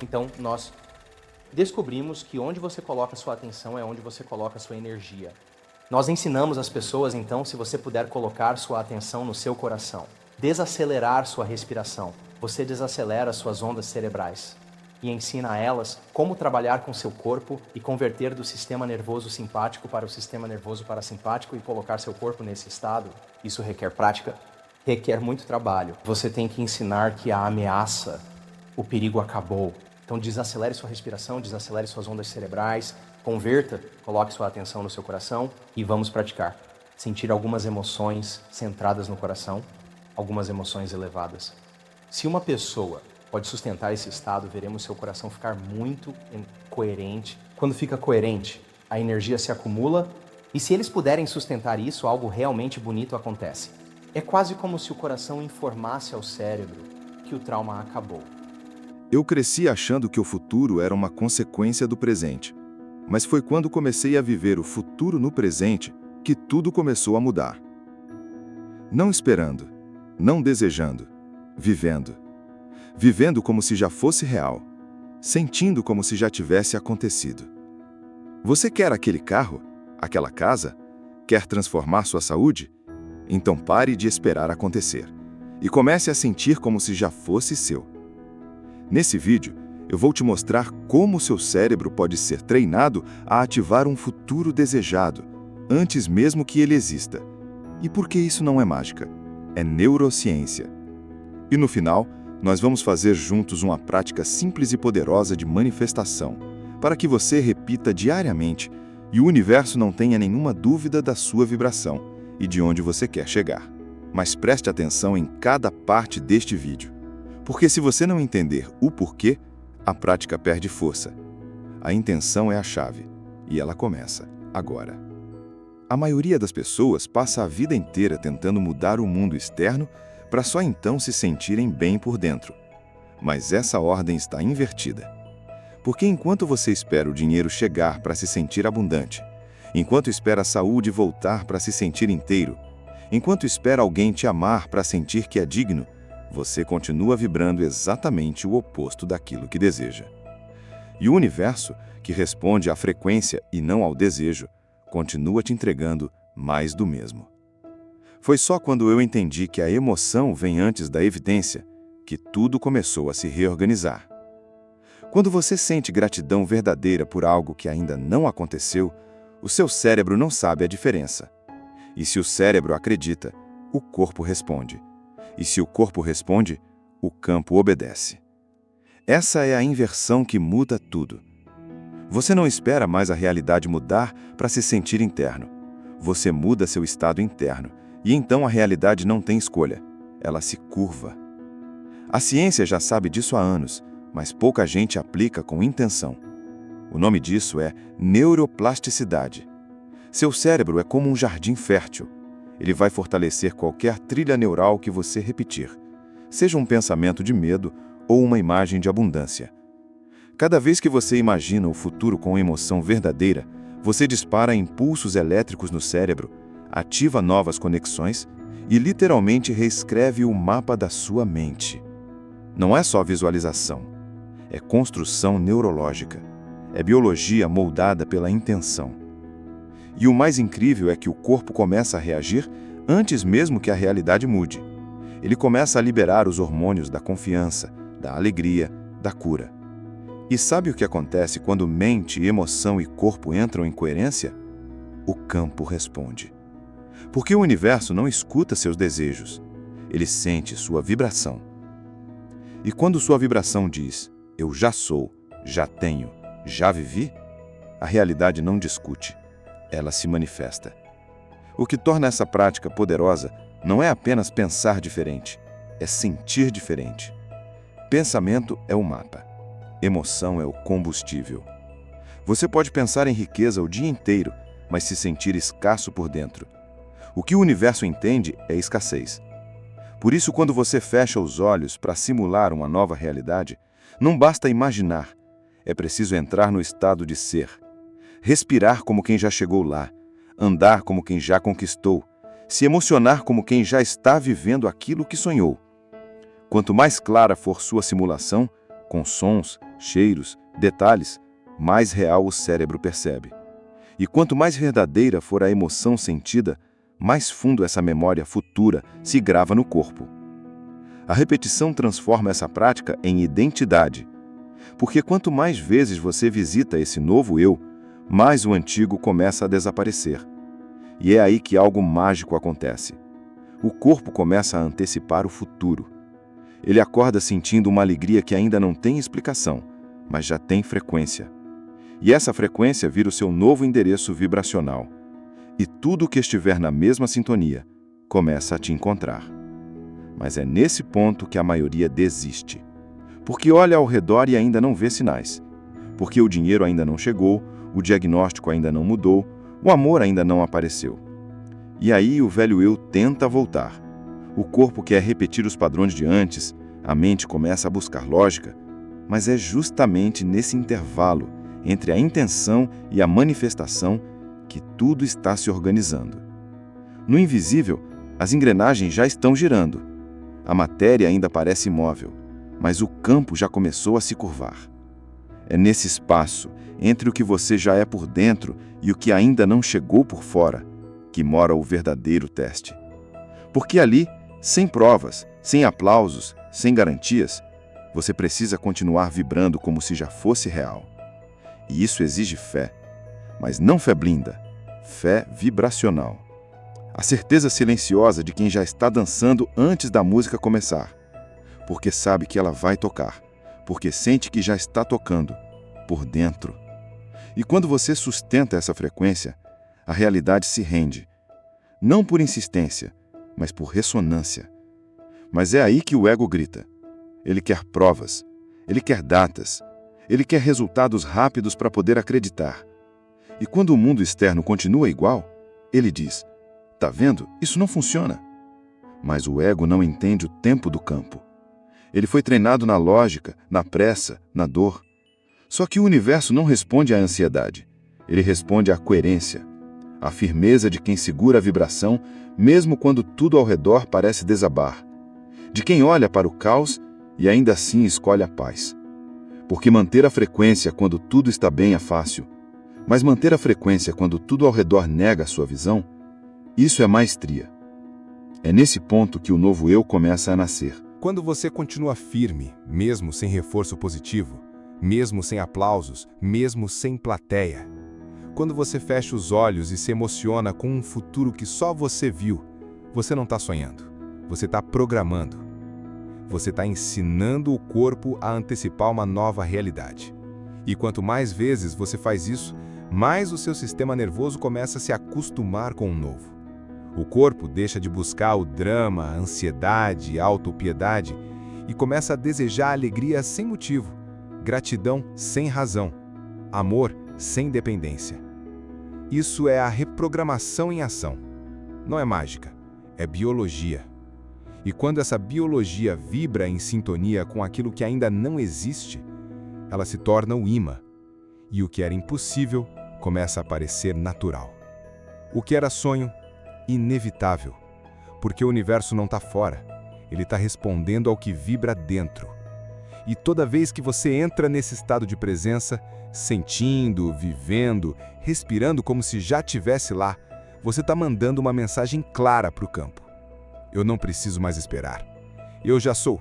Então, nós descobrimos que onde você coloca sua atenção é onde você coloca sua energia. Nós ensinamos as pessoas, então, se você puder colocar sua atenção no seu coração, desacelerar sua respiração, você desacelera suas ondas cerebrais e ensina a elas como trabalhar com seu corpo e converter do sistema nervoso simpático para o sistema nervoso parasimpático e colocar seu corpo nesse estado. Isso requer prática, requer muito trabalho. Você tem que ensinar que a ameaça, o perigo acabou. Então desacelere sua respiração, desacelere suas ondas cerebrais, converta, coloque sua atenção no seu coração e vamos praticar. Sentir algumas emoções centradas no coração, algumas emoções elevadas. Se uma pessoa pode sustentar esse estado, veremos seu coração ficar muito coerente. Quando fica coerente, a energia se acumula e se eles puderem sustentar isso, algo realmente bonito acontece. É quase como se o coração informasse ao cérebro que o trauma acabou. Eu cresci achando que o futuro era uma consequência do presente. Mas foi quando comecei a viver o futuro no presente que tudo começou a mudar. Não esperando, não desejando, vivendo. Vivendo como se já fosse real, sentindo como se já tivesse acontecido. Você quer aquele carro? Aquela casa? Quer transformar sua saúde? Então pare de esperar acontecer e comece a sentir como se já fosse seu. Nesse vídeo, eu vou te mostrar como seu cérebro pode ser treinado a ativar um futuro desejado, antes mesmo que ele exista. E por que isso não é mágica? É neurociência. E no final, nós vamos fazer juntos uma prática simples e poderosa de manifestação, para que você repita diariamente e o universo não tenha nenhuma dúvida da sua vibração e de onde você quer chegar. Mas preste atenção em cada parte deste vídeo, porque se você não entender o porquê, a prática perde força. A intenção é a chave, e ela começa agora. A maioria das pessoas passa a vida inteira tentando mudar o mundo externo para só então se sentirem bem por dentro. Mas essa ordem está invertida. Porque enquanto você espera o dinheiro chegar para se sentir abundante, enquanto espera a saúde voltar para se sentir inteiro, enquanto espera alguém te amar para sentir que é digno, você continua vibrando exatamente o oposto daquilo que deseja. E o universo, que responde à frequência e não ao desejo, continua te entregando mais do mesmo. Foi só quando eu entendi que a emoção vem antes da evidência que tudo começou a se reorganizar. Quando você sente gratidão verdadeira por algo que ainda não aconteceu, o seu cérebro não sabe a diferença. E se o cérebro acredita, o corpo responde. E se o corpo responde, o campo obedece. Essa é a inversão que muda tudo. Você não espera mais a realidade mudar para se sentir interno. Você muda seu estado interno, e então a realidade não tem escolha. Ela se curva. A ciência já sabe disso há anos, mas pouca gente aplica com intenção. O nome disso é neuroplasticidade. Seu cérebro é como um jardim fértil. Ele vai fortalecer qualquer trilha neural que você repetir, seja um pensamento de medo ou uma imagem de abundância. Cada vez que você imagina o futuro com emoção verdadeira, você dispara impulsos elétricos no cérebro, ativa novas conexões e literalmente reescreve o mapa da sua mente. Não é só visualização, é construção neurológica, é biologia moldada pela intenção. E o mais incrível é que o corpo começa a reagir antes mesmo que a realidade mude. Ele começa a liberar os hormônios da confiança, da alegria, da cura. E sabe o que acontece quando mente, emoção e corpo entram em coerência? O campo responde. Porque o universo não escuta seus desejos, ele sente sua vibração. E quando sua vibração diz, eu já sou, já tenho, já vivi, a realidade não discute. Ela se manifesta. O que torna essa prática poderosa não é apenas pensar diferente, é sentir diferente. Pensamento é o mapa. Emoção é o combustível. Você pode pensar em riqueza o dia inteiro, mas se sentir escasso por dentro. O que o universo entende é escassez. Por isso, quando você fecha os olhos para simular uma nova realidade, não basta imaginar, é preciso entrar no estado de ser. Respirar como quem já chegou lá, andar como quem já conquistou, se emocionar como quem já está vivendo aquilo que sonhou. Quanto mais clara for sua simulação, com sons, cheiros, detalhes, mais real o cérebro percebe. E quanto mais verdadeira for a emoção sentida, mais fundo essa memória futura se grava no corpo. A repetição transforma essa prática em identidade, porque quanto mais vezes você visita esse novo eu, mais o antigo começa a desaparecer. E é aí que algo mágico acontece. O corpo começa a antecipar o futuro. Ele acorda sentindo uma alegria que ainda não tem explicação, mas já tem frequência. E essa frequência vira o seu novo endereço vibracional. E tudo que estiver na mesma sintonia começa a te encontrar. Mas é nesse ponto que a maioria desiste. Porque olha ao redor e ainda não vê sinais. Porque o dinheiro ainda não chegou, o diagnóstico ainda não mudou, o amor ainda não apareceu. E aí o velho eu tenta voltar. O corpo quer repetir os padrões de antes, a mente começa a buscar lógica, mas é justamente nesse intervalo entre a intenção e a manifestação que tudo está se organizando. No invisível, as engrenagens já estão girando. A matéria ainda parece imóvel, mas o campo já começou a se curvar. É nesse espaço, entre o que você já é por dentro e o que ainda não chegou por fora, que mora o verdadeiro teste. Porque ali, sem provas, sem aplausos, sem garantias, você precisa continuar vibrando como se já fosse real. E isso exige fé, mas não fé blinda, fé vibracional. A certeza silenciosa de quem já está dançando antes da música começar, porque sabe que ela vai tocar, porque sente que já está tocando, por dentro. E quando você sustenta essa frequência, a realidade se rende, não por insistência, mas por ressonância. Mas é aí que o ego grita. Ele quer provas, ele quer datas, ele quer resultados rápidos para poder acreditar. E quando o mundo externo continua igual, ele diz: "Tá vendo? Isso não funciona." Mas o ego não entende o tempo do campo. Ele foi treinado na lógica, na pressa, na dor. Só que o universo não responde à ansiedade. Ele responde à coerência, à firmeza de quem segura a vibração, mesmo quando tudo ao redor parece desabar. De quem olha para o caos e ainda assim escolhe a paz. Porque manter a frequência quando tudo está bem é fácil, mas manter a frequência quando tudo ao redor nega a sua visão, isso é maestria. É nesse ponto que o novo eu começa a nascer. Quando você continua firme, mesmo sem reforço positivo, mesmo sem aplausos, mesmo sem plateia. Quando você fecha os olhos e se emociona com um futuro que só você viu, você não está sonhando, você está programando. Você está ensinando o corpo a antecipar uma nova realidade. E quanto mais vezes você faz isso, mais o seu sistema nervoso começa a se acostumar com o novo. O corpo deixa de buscar o drama, a ansiedade, a autopiedade e começa a desejar alegria sem motivo, gratidão sem razão, amor sem dependência. Isso é a reprogramação em ação. Não é mágica, é biologia. E quando essa biologia vibra em sintonia com aquilo que ainda não existe, ela se torna o imã. E o que era impossível começa a parecer natural. O que era sonho, inevitável. Porque o universo não está fora, ele está respondendo ao que vibra dentro. E toda vez que você entra nesse estado de presença, sentindo, vivendo, respirando como se já estivesse lá, você está mandando uma mensagem clara para o campo. Eu não preciso mais esperar. Eu já sou.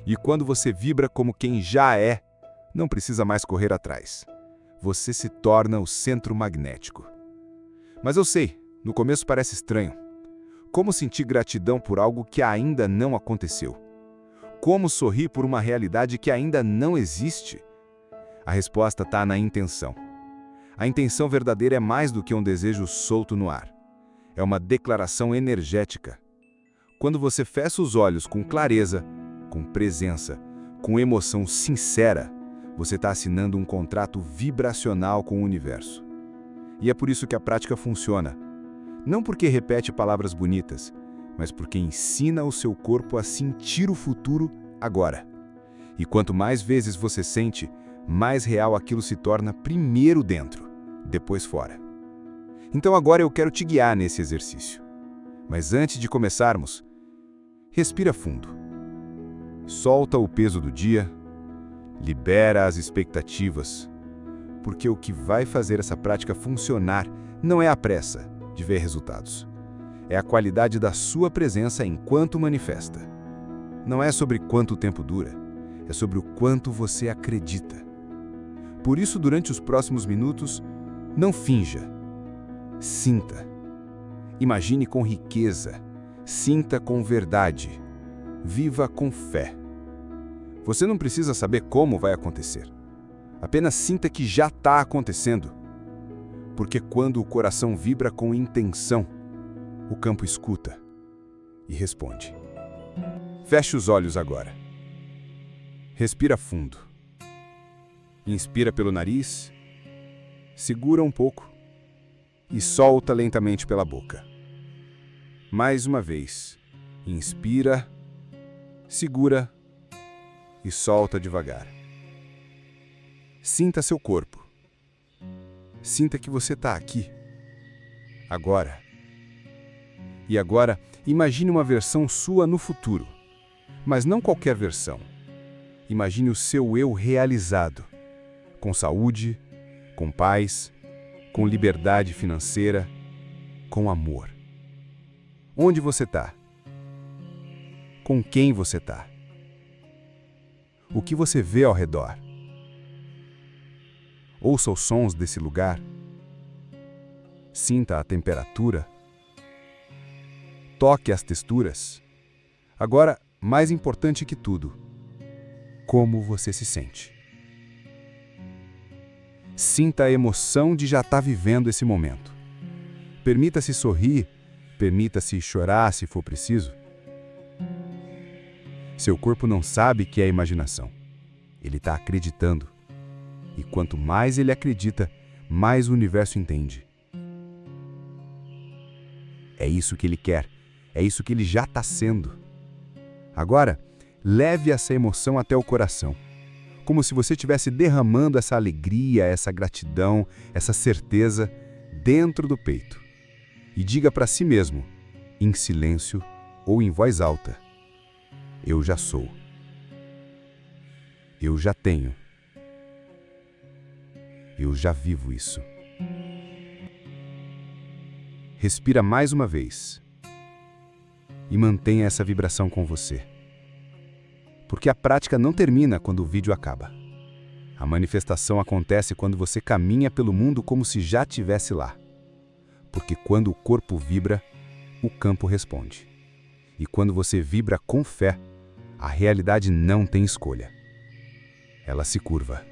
E quando você vibra como quem já é, não precisa mais correr atrás. Você se torna o centro magnético. Mas eu sei, no começo parece estranho. Como sentir gratidão por algo que ainda não aconteceu? Como sorrir por uma realidade que ainda não existe? A resposta está na intenção. A intenção verdadeira é mais do que um desejo solto no ar. É uma declaração energética. Quando você fecha os olhos com clareza, com presença, com emoção sincera, você está assinando um contrato vibracional com o universo. E é por isso que a prática funciona. Não porque repete palavras bonitas, mas porque ensina o seu corpo a sentir o futuro agora. E quanto mais vezes você sente, mais real aquilo se torna primeiro dentro, depois fora. Então agora eu quero te guiar nesse exercício. Mas antes de começarmos, respira fundo. Solta o peso do dia, Libera as expectativas, porque o que vai fazer essa prática funcionar não é a pressa de ver resultados. É a qualidade da sua presença enquanto manifesta. Não é sobre quanto tempo dura, é sobre o quanto você acredita. Por isso, durante os próximos minutos, não finja. Sinta. Imagine com riqueza. Sinta com verdade. Viva com fé. Você não precisa saber como vai acontecer. Apenas sinta que já está acontecendo. Porque quando o coração vibra com intenção, o campo escuta e responde. Feche os olhos agora. Respira fundo. Inspira pelo nariz, segura um pouco e solta lentamente pela boca. Mais uma vez. Inspira, segura e solta devagar. Sinta seu corpo. Sinta que você está aqui, agora. E agora, imagine uma versão sua no futuro. Mas não qualquer versão. Imagine o seu eu realizado. Com saúde, com paz, com liberdade financeira, com amor. Onde você está? Com quem você está? O que você vê ao redor? Ouça os sons desse lugar. Sinta a temperatura. Toque as texturas. Agora, mais importante que tudo, como você se sente. Sinta a emoção de já estar vivendo esse momento. Permita-se sorrir, permita-se chorar se for preciso. Seu corpo não sabe que é imaginação. Ele está acreditando. E quanto mais ele acredita, mais o universo entende. É isso que ele quer. É isso que ele já está sendo. Agora, leve essa emoção até o coração. Como se você estivesse derramando essa alegria, essa gratidão, essa certeza dentro do peito. E diga para si mesmo, em silêncio ou em voz alta: eu já sou. Eu já tenho. Eu já vivo isso. Respira mais uma vez. E mantenha essa vibração com você. Porque a prática não termina quando o vídeo acaba. A manifestação acontece quando você caminha pelo mundo como se já estivesse lá. Porque quando o corpo vibra, o campo responde. E quando você vibra com fé, a realidade não tem escolha. Ela se curva.